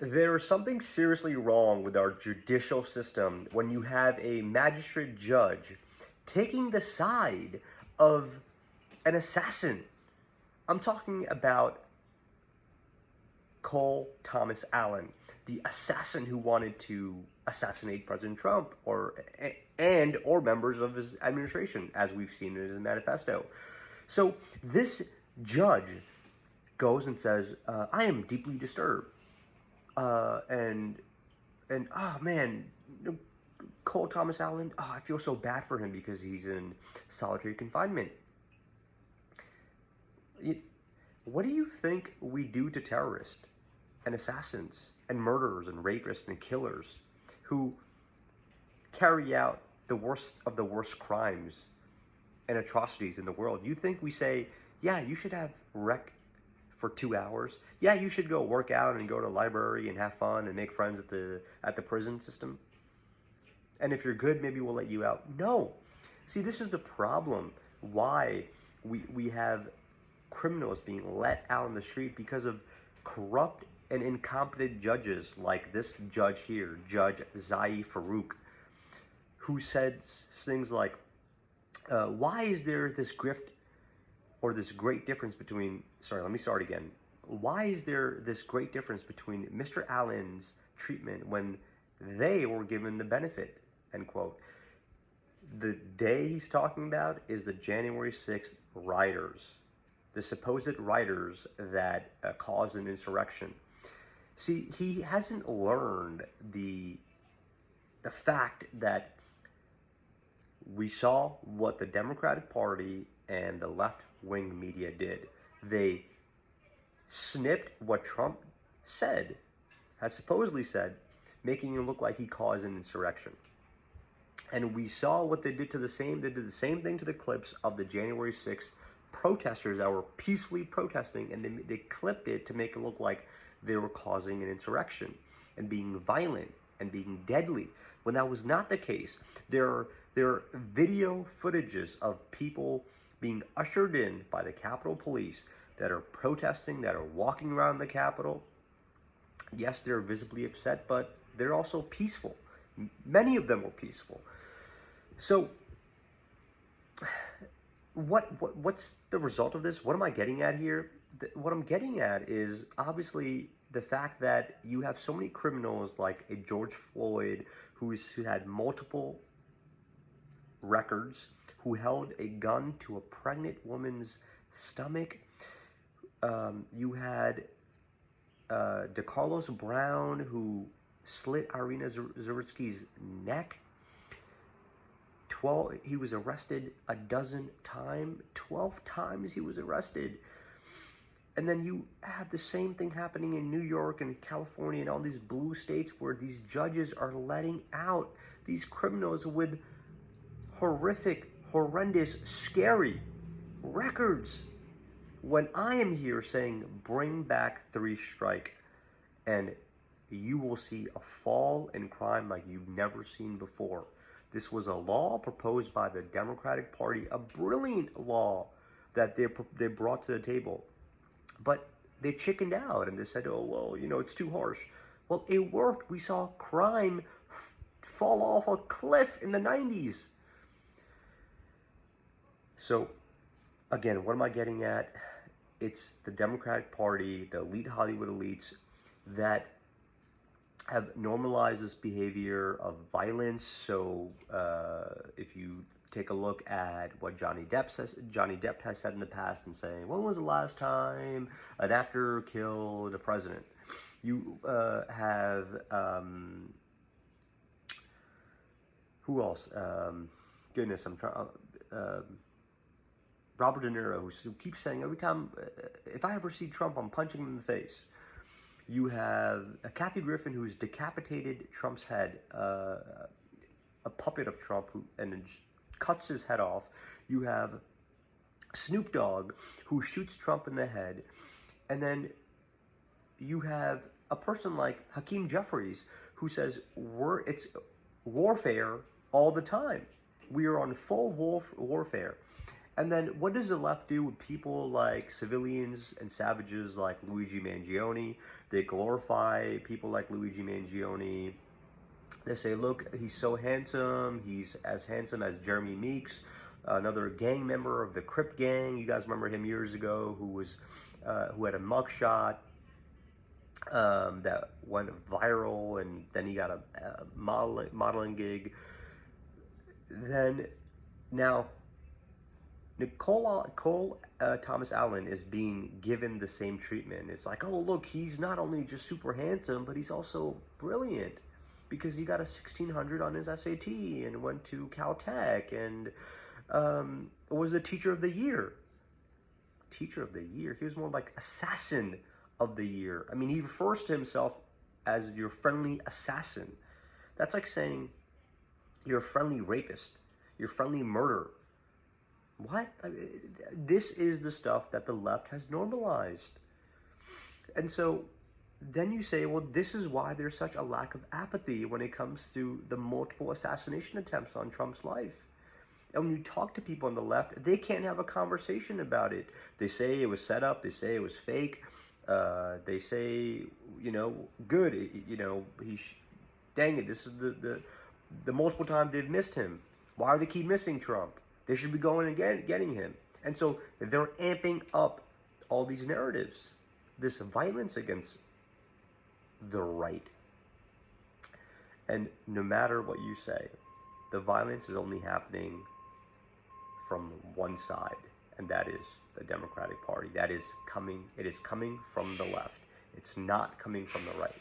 There's something seriously wrong with our judicial system when you have a magistrate judge taking the side of an assassin. I'm talking about Cole Thomas Allen, the assassin who wanted to assassinate President Trump or members of his administration, as we've seen in his manifesto. So this judge goes and says, "I am deeply disturbed," and oh man, Cole Thomas Allen, I feel so bad for him because he's in solitary confinement. What do you think we do to terrorists and assassins and murderers and rapists and killers who carry out the worst of the worst crimes and atrocities in the world? You think we say, yeah, you should have rec for 2 hours? Yeah, you should go work out and go to the library and have fun and make friends at the prison system? And if you're good, maybe we'll let you out. No. See, this is the problem. Why we have criminals being let out on the street because of corrupt and incompetent judges like this judge here, Judge Zai Farouk, who said things like, why is there this grift or this great difference between, sorry, let me start again. Why is there this great difference between Mr. Allen's treatment when they were given the benefit, end quote. The day he's talking about is the January 6th rioters, the supposed rioters that caused an insurrection. See, he hasn't learned the fact that we saw what the Democratic Party and the left-wing media did. They snipped what Trump said, had supposedly said, making it look like he caused an insurrection. And we saw what they did they did the same thing to the clips of the January 6th protesters that were peacefully protesting, and they clipped it to make it look like they were causing an insurrection and being violent and being deadly, when that was not the case. There are video footages of people being ushered in by the Capitol Police that are protesting, that are walking around the Capitol. Yes, they're visibly upset, but they're also peaceful. Many of them were peaceful. So what's the result of this? What am I getting at here? What I'm getting at is obviously the fact that you have so many criminals like a George Floyd who had multiple records, who held a gun to a pregnant woman's stomach. You had DeCarlos Brown, who slit Irina Zawitsky's neck. He was arrested a dozen times. 12 times he was arrested. And then you have the same thing happening in New York and California and all these blue states where these judges are letting out these criminals with horrific, horrendous, scary records. When I am here saying bring back 3 strike, and you will see a fall in crime like you've never seen before. This was a law proposed by the Democratic Party, a brilliant law that they brought to the table. But they chickened out and they said, oh, well, it's too harsh. Well, it worked. We saw crime fall off a cliff in the 90s. So, again, what am I getting at? It's the Democratic Party, the elite Hollywood elites that have normalized this behavior of violence. So if you take a look at what Johnny Depp has said in the past and saying, when was the last time an actor killed a president? You have, who else? Goodness, I'm trying, Robert De Niro, who keeps saying every time, if I ever see Trump, I'm punching him in the face. You have Kathy Griffin, who's decapitated Trump's head, a puppet of Trump, and cuts his head off. You have Snoop Dogg, who shoots Trump in the head. And then you have a person like Hakeem Jeffries, who says it's warfare all the time. We are on full warfare. And then what does the left do with people like civilians and savages like Luigi Mangione? They glorify people like Luigi Mangione. They say, look, he's so handsome. He's as handsome as Jeremy Meeks, another gang member of the Crip Gang. You guys remember him years ago, who had a mugshot that went viral, and then he got a modeling gig. Then now Nicole Thomas Allen is being given the same treatment. It's like, oh, look, he's not only just super handsome, but he's also brilliant because he got a 1600 on his SAT and went to Caltech and was the teacher of the year. Teacher of the year. He was more like assassin of the year. I mean, he refers to himself as your friendly assassin. That's like saying you're a friendly rapist, you're a friendly murderer. What? I mean, this is the stuff that the left has normalized. And so then you say, well, this is why there's such a lack of apathy when it comes to the multiple assassination attempts on Trump's life. And when you talk to people on the left, they can't have a conversation about it. They say it was set up. They say it was fake. They say, good. Dang it, this is the multiple times they've missed him. Why do they keep missing Trump? They should be going and getting him. And so they're amping up all these narratives, this violence against the right. And no matter what you say, the violence is only happening from one side, and that is the Democratic Party. It is coming from the left. It's not coming from the right.